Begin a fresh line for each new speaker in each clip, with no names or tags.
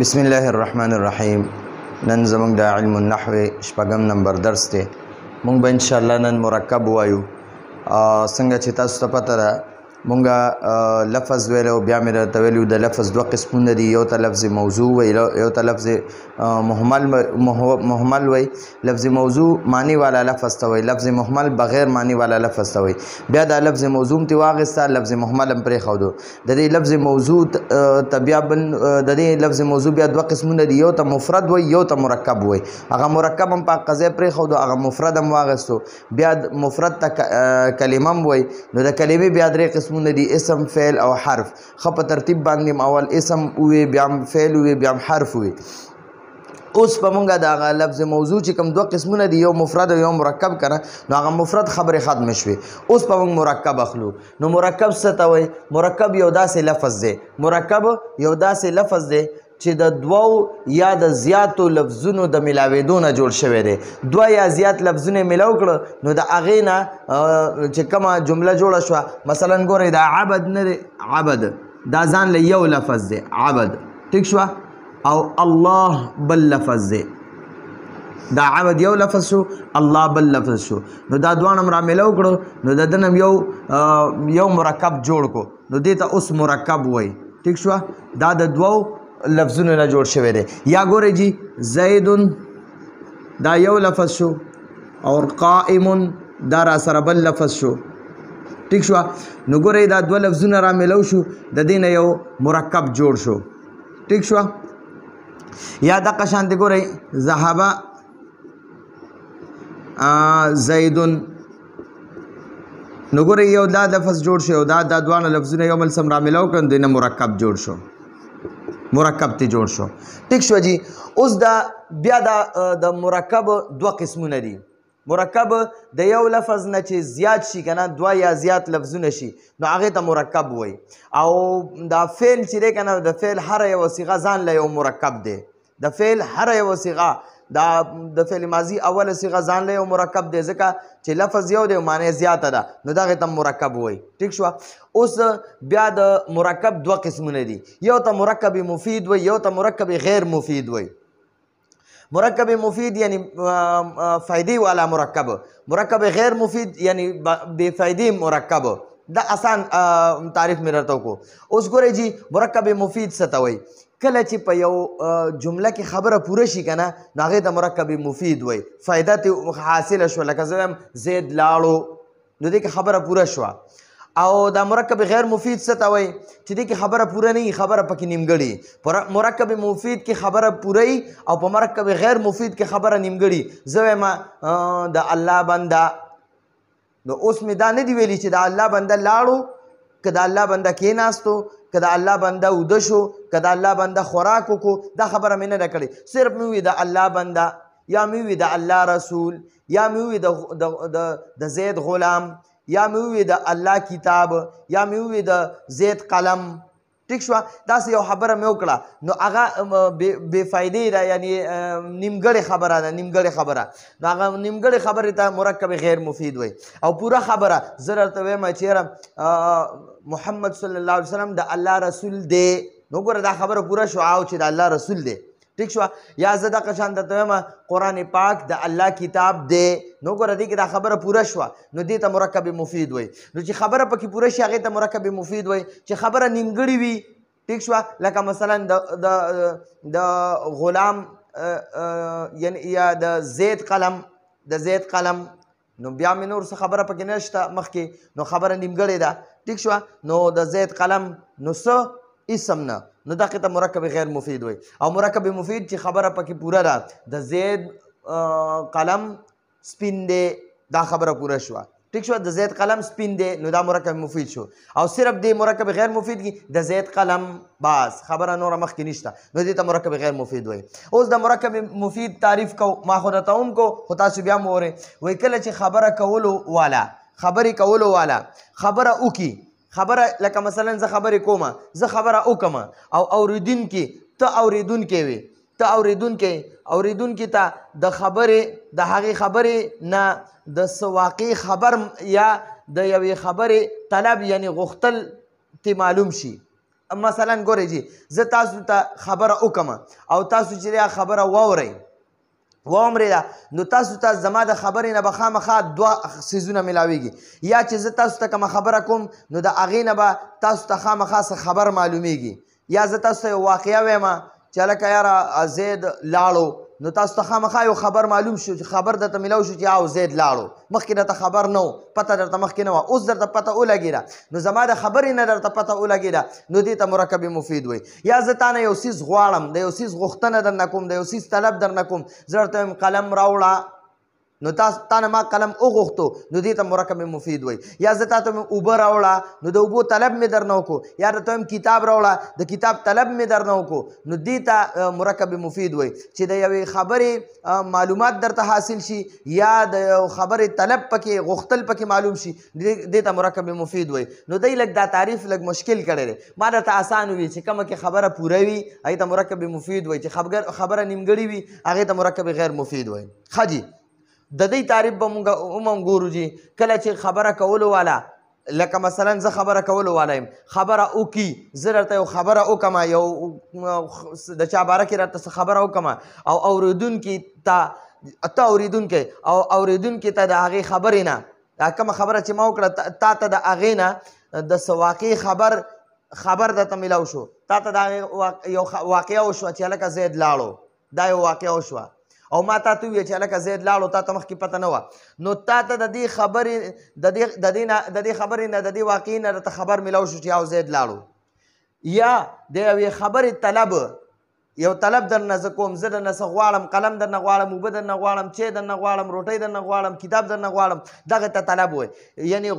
بسم الله الرحمن الرحیم. نن زمونږ د علم النحو شپږم نمبر درس دی. مونږ به انشاءالله نن مرکب وایو. څنګه چې تاسو ته پته ده مونږه لفظ ویلو، بیا مې درته ویلو د لفظ دوه قسمونه دي. یو ته لفظ موضوع وی، یو ته لفظ محمل وی. لفظ موضوع معنی والا لفظ ته وی، لفظ محمل بغیر معنی والا لفظ ته وی. بیا دا لفظ موضوع تی واغسته، لفظ محمل هم پرېښودو. د دې لفظ موضوع ته بیا د دې لفظ موضوع بیا دوه قسمونه دي، یو ته مفرد وی، یو ته مرکب وی. هغه مرکب هم په قضیه پرېښودو، هغه مفرد هم واغستو. بیا مفرد ته کلمه هم وی. نو د کلمې بیا درې قسمونه دي، اسم، فعل او حرف. ښه په ترتیب باندې اول اسم وی، بیا فعل وی، بیا حرف وی. اوس په مونږه د لفظ موضوع چې کوم دوه قسمونه دي، یو مفرد او یو مرکب کنه، نو هغه مفرد خبرې ختم شوي. اوس په مونږ مرکب اخلو. نو مرکب څه ته وایي؟ مرکب یو داسې لفظ دی، مرکب یو داسې لفظ دی چې د دوو یا د زیاتو لفظونو د ملاوېدو نه جوړ شوی دی. دوه یا زیات لفظونه ملاو کړه نو د هغې نه چې کومه جمله جوړه شوه. مثلا ګورئ دا عبد نه دی، عبد دا ځان له یو لفظ دی، عبد ټیک شوه، او الله بل لفظ دی. دا عبد یو لفظ شو، الله بل لفظ شو. نو دا دوانم را ملو کړو نو د دنم یو مرکب جوړ کو، نو دې ته اوس مرکب وای. ٹھیک شو، دا د دوو لفظونو نه جوړ شوی دی. یا ګورئ جی زیدن دا یو لفظ شو، اور قائم دا را سره بل لفظ شو. ٹھیک شو، نو ګورئ دا دوه لفظونه را ملو شو، د دې نه یو مرکب جوړ شو. ٹھیک شو، یا دغه شانتې ګورئ ذهب زیدن، نو ګورئ یو دا لفظ جوړ شو، دا دواړه لفظونه یو بل سم را ملاو کړل، دوی نه مرکب جوړ شو، مرکب تی جوړ شو. ټیک شو جی. اوس دا بیا د مرکب دوه قسمونه دي. مرکب د یو لفظ نه چې زیات شي کنه، دوه یا زیات لفظونه شي، نو هغې ته مرکب وایي. او دا فعل چې دی کنه، د فعل هره یوه صیغه ځان له یو مرکب دی. د فعل هره یوه صیغه، دا د فعل ماضي اوله صیغه ځان له یو مرکب دی، ځکه چې لفظ یو دی او معنی زیاته ده، نو دغې ته مرکب وایي. ټیک شوه. اوس بیا د مرکب دوه قسمونه دي، یو ته مرکب مفید وایي، یو ته مرکب غیر مفید وایي. مرکب مفید یعنی فائدې والا مرکب، مرکب غیر مفید یعنی بے فائدې مرکب. دا آسان تعریف مې درته وکړو. اوس ګورئ جی مرکب مفید څه ته وایي؟ کله چې په یو جمله کې خبره پوره شي کنه، نو هغې ته مرکب مفید وایي. فایده ترې حاصله شوه، لکه زه وایم زید لاړو، نو دې کې خبره پوره شوه. او دا مرکب غیر مفید څه ته وایي؟ چې دې کې خبره پوره نه وي، خبره پکې نیمګړې. مرکب مفید کې خبره پوره وي او په مرکب غیر مفید کې خبره نیمګړې. زه وایم د الله بنده، نو اوس مې دا نه دي ویلي چې د الله بنده لاړو، که د الله بنده کېناستو، که د الله بنده اوده شو، که د الله بنده خوراک وکړو، دا خبره مې نه ده کړې. صرف مې ووي د الله بنده، یا مې ووي د الله رسول، یا مې ووي د زید غلام، یا مې ووي د الله کتاب، یا مې ووي د زید قلم. ټیک شوه، داسې یو خبره مې وکړه، نو هغه بې فایدې ده، یعنی نیمګړې خبره ده، نیمګړې خبره. نو هغه نیمګړې خبرې ته مرکب غیر مفید وایي. او پوره خبره زه درته وایم چې یاره محمد صلی الله علیه وسلم د الله رسول دی، نو ګوره دا خبره پوره شوه او چې د الله رسول دی. ٹھیک شوه. یا زه دغه شان درته وایم قرآن پاک د الله کتاب دی، نو ګوره دې کې دا خبره پوره شوه، نو دې ته مرکب مفید وایي. نو چې خبره پکې پوره شي هغې ته مرکب مفید وایي. چې خبره نیمګړې وي، ٹھیک شوه، لکه مثلا د غلام یا د زید قلم، د زید قلم، نو بیا مې نور څه خبره پکې نشته مخکې، نو خبره نیمګړې ده. ٹھیک شوه. نو د زید قلم نو څه اسم نه، نو دغې ته مرکب غیر مفید وایي. او مرکب مفید چې خبره پکې پوره ده، د زید قلم سپین دی، دا خبره پوره شوه. ٹھیک شو، د زید قلم سپین دی، نو دا مرکب مفید شو. او صرف د مرکب غیر مفید کې د زید قلم، بس خبره نوره مخکې نشته، نو دې ته مرکب غیر مفید وایي. اوس د مرکب مفید تعریف کو، ما خو درته هم کو، خو تاسو بیا م وورئ. وایي کله چې خبره کولو والا، خبرې کولو والا خبره وکړي، خبره لکه مثلا زه خبرې کومه، زه خبره وکړم، او اوریدونکي، ته اوریدونکی وي، ته اوریدونکي ته د خبرې، د هغې خبرې نه د څه واقعي خبر یا د یوې خبرې طلب یعنی غوښتل تی معلوم شي. مثلا ګورئ جی زه تاسو ته خبره وکړم او تاسو چې دا خبره واورئ واورېده نو تاسو ته زما د خبرې نه به خامخا دوه څیزونه میلاویږي یا چې زه تاسو ته کومه خبره کوم نو د هغې نه به تاسو ته خامخا څه خبر معلومیږي یا زه تاسو ته یو واقعه ویم چې هلکه یاره زید لاړو نو تاسو ته خامخا یو خبر معلوم شو چې خبر درته میلاو شو چې او زید لاړو مخکې درته خبر نه و پته درته مخکې نه وه اوس درته پته ولګېده نو زما د خبرې نه درته پته ولګېده نو دې ته مرکب مفید وایي یا زه تا نه یو څیز غواړم د یو څیز غوښتنه درنه کوم د یو څیز طلب درنه کوم زه درته وایم قلم راوړه نو تا نه ما قلم وغوښتو نو دې ته مرکب مفید وایي یا زه تا ته مې اوبه راوړه نو د اوبو طلب مې درنه وکړو یا درته وایم کتاب راوړه د کتاب طلب مې درنه وکړو نو دې ته مرکب مفید وایي چې د یوې خبرې معلومات درته حاصل شي یا د یو خبرې طلب پکې غوښتل پکې معلوم شي دې ته مرکب مفید وایي نو دی لږ دا تعریف لږ مشکل کړی دی ما درته آسان وي چې کومه کې خبره پوره وي هغې ته مرکب مفید وایي چې خبره نیمګړې وي هغې ته مرکب غیر مفید وایي ښه جي د دې تعریف به موږ ګورو جی کله چې خبره کولو والا لکه مثلا زه خبره کولو والا یم خبره وکړي زه درته یو خبره وکړم یو د چا باره کې راته څه خبره وکړم او اورېدونکي ته اورېدونکی او اورېدونکي ته د هغې خبرې نه کومه خبره چې ما وکړه تا ته د هغې نه د څه واقعي خبر درته میلاو شو تا ته د هغې یو واقعه وشوه چې هلکه زید لاړو دا یو واقعه وشوه او ما تا ته وویل چې هلکه زید لاړو تا ته مخکې پته نه وه نو تا ته د دې خبرې نه د دې واقعي نه درته خبر میلاو شو چې او زید لاړو یا د یوې خبرې طلب یو طلب درنه زه کوم زه درنه څه غواړم قلم درنه غواړم اوبه درنه غواړم چای درنه غواړم روټۍ درنه غواړم کتاب درنه غواړم دغه ته طلب وایي یعنې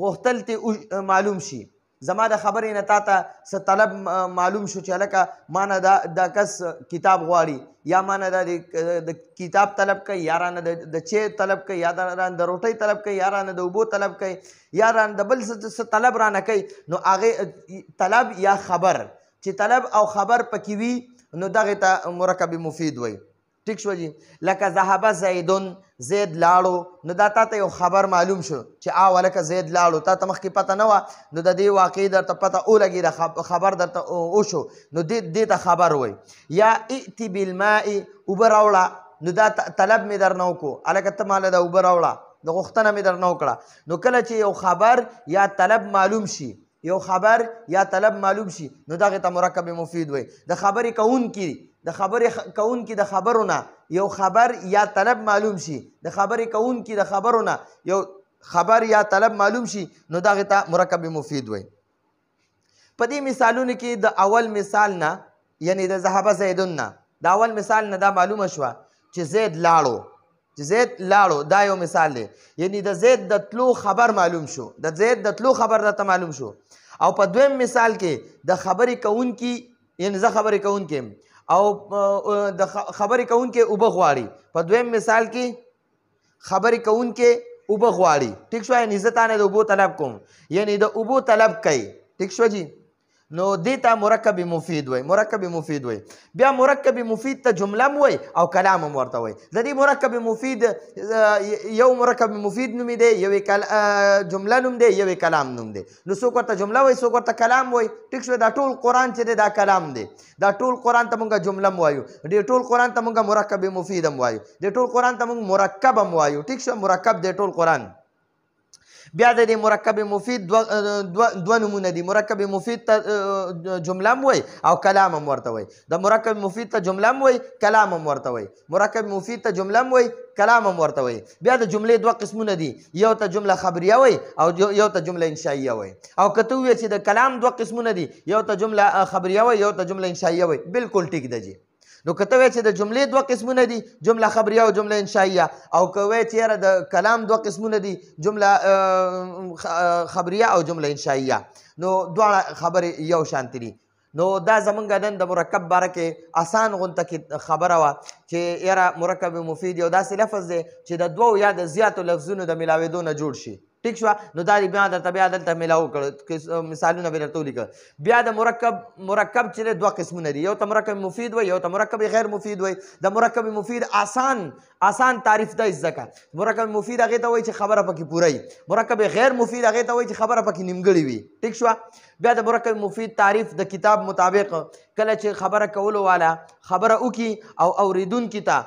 غوښتل ته معلوم شي زما د خبرې نه تا ته څه طلب معلوم شو چې هلکه ما نه دا کس کتاب غواړي یا ما نه د کتاب طلب کوي یا رانه د چای طلب کوي یا رانه د روټۍ طلب کوي یا رانه د اوبو طلب کوي یا رانه د بل څه طلب رانه کوي نو هغې طلب یا خبر چې طلب او خبر پکې وي نو دغې ته مرکب مفید وایي ټیک شو جی لکه ذهبه زیدون زید لاړو نو دا تا ته یو خبر معلوم شو چې او هلکه زید لاړو تا ته مخکې پته نه وه نو د دې واقعي درته پته ولګېده خبر درته وشو نو دې ته خبر وایي یا ائتي بالماء اوبه راوړه نو دا طلب مې درنه وکړو هلکه ته ماله د اوبه راوړه د غوښتنه مې درنه وکړه نو کله چې یو خبر یا طلب معلوم شي یو خبر یا طلب معلوم شي نو دغې ته مرکب مفید وایي د خبرې کوونکي د خبرونه یو خبر یا طلب معلوم شي د خبرې کوونکي د خبرونه یو خبر یا طلب معلوم شي نو دغې ته مرکب مفید وایي په دې مثالونو کې د اول مثال نه یعنی د ذهبه زیدون نه د اول مثال نه دا معلومه شوه چې زید لاړو دا یو مثال دی یعنی د زید د تلو خبر معلوم شو د زید د تلو خبر درته معلوم شو او په دویم مثال کې د خبرې کوونکي یعنی زه خبرې کوونکی یم او د خبرې کوونکی اوبه غواړي په دویم مثال کې خبرې کوونکی اوبه غواړي ټیک شو یعنی زه تا نه د اوبو طلب کوم یعنی د اوبو طلب کوي ټیک شو جی نو دې ته مرکب مفید وایي بیا مرکب مفید ته جمله هم وایي او کلام هم ورته وایي د دې مرکب مفید یو مرکب مفید نومې دی یوې جمله نوم دی یوې کلام نوم دی نو څوک ورته جمله وایي څوک ورته کلام وایي ټیک شو دا ټول قرآن چې دی دا کلام دی دا ټول قرآن ته مونږ جمله هم وایو دې ټول قرآن ته مونږ مرکب مفید هم وایو دې ټول قرآن ته مونږ مرکب هم وایو ټیک شو مرکب دی ټول قرآن بیا د دې مرکب مفید دوه نمونه دي مرکب مفید ته جمله هم وایي او کلام هم ورته وایي د مرکب مفید ته جمله هم وایي کلام هم ورته وایي مرکب مفید ته جمله هم وایي کلام هم ورته وایي بیا د جملې دوه قسمونه دي یو ته جمله خبریه وایي او یو ته جمله انشائیه وایي او که ته ووایې چې د کلام دوه قسمونه دي یو ته جمله خبریه وایي یو ته جمله انشائیه وایي بالکل ټیک ده جی نو که ته وایې چې د جملې دوه قسمونه دي جمله خبریه او جمله انشائیه او که وایې چې یاره د کلام دوه قسمونه دي جمله خبریه او جمله انشائیه نو دواړه خبرې یو شانتې دي نو دا زمونږ نن د مرکب باره کې آسان غونته کې خبره وه چې یاره مرکب مفید یو داسې لفظ دی چې د دوو یا د زیاتو لفظونو د میلاوېدو نه جوړ شي ټیک شو نو دا بیا درته بیا دلته میلاو کړ مثالونه به درته ولیکه بیا د مرکب چې دوه قسمونه دي یو ته مرکب مفید وي یو ته مرکب غیر مفید وي د مرکب مفید آسان تعریف ده ځکه مرکب مفید هغې ته وایي چې خبره پکې پوره وي مرکب غیر مفید هغې ته وایي چې خبره پکې نیمګړې وي ټیک شوه بیا د مرکب مفید تعریف د کتاب مطابق کله چې خبره کولو والا خبره وکړي او اوریدونکي ته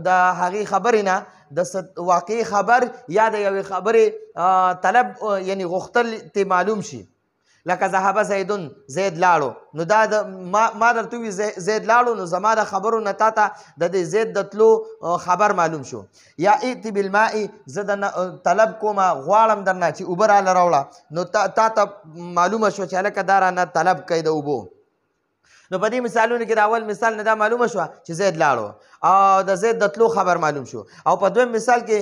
د هغې خبرې نه د واقعي خبر یا د یوې خبرې طلب یعنی غوښتل ته معلوم شي لکه ذهب زیدون زید لاړو نو دا ما درته وي زید لاړو نو زما د خبرو نه تا ته د دې زید د تلو خبر معلوم شو یا ائت بالماء زه د طلب کومه غواړم درنه چې اوبه راله راوړه نو تا ته معلومه شوه چې هلکه دا رانه طلب کوي د اوبو نو په دې مثالونو کې د اول مثال نه دا معلومه شوه چې زید لاړو او د زید د تلو خبر معلوم شو او په دویم مثال کې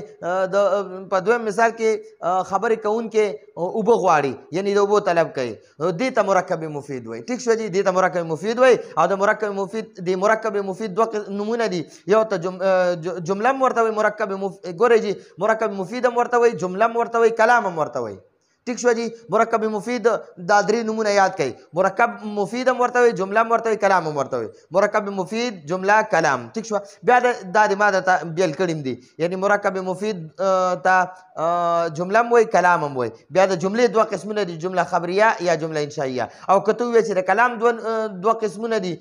خبرې کوونکې اوبه غواړي یعنی د اوبو طلب کوي نو دې ته مرکب مفید وایي ټیک شو جي دې ته مرکب مفید وایي او د مرکب مفید دوه نومونه دي یو ته جمله هم ورته وایي ګورئ جي مرکب مفید هم ورته وایي جمله هم ورته وایي کلام هم ورته وایي ٹھیک شو جی مرکب مفید دا درې نمونه یاد کړئ مرکب مفید هم ورته وایي جمله هم ورته وایي کلام هم ورته وایي مرکب مفید جمله کلام ٹھیک شو بیا دا د ما درته بیل کړي دي یعنی مرکب مفید ته جمله هم وایي کلام هم وایي بیا د جملې دوه قسمونه دي جمله خبریه یا جمله انشائیه او که ته ووایې چې د کلام دوه قسمونه دي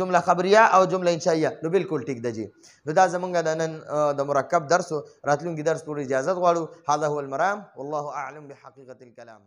جمله خبریه او جمله انشائیه نو بالکل ټیک ده جی نو دا زمونږ د نن د مرکب درس راتلونکي درس پورې اجازت غواړو هذا هو المرام والله اعلم بحقيقة الكلام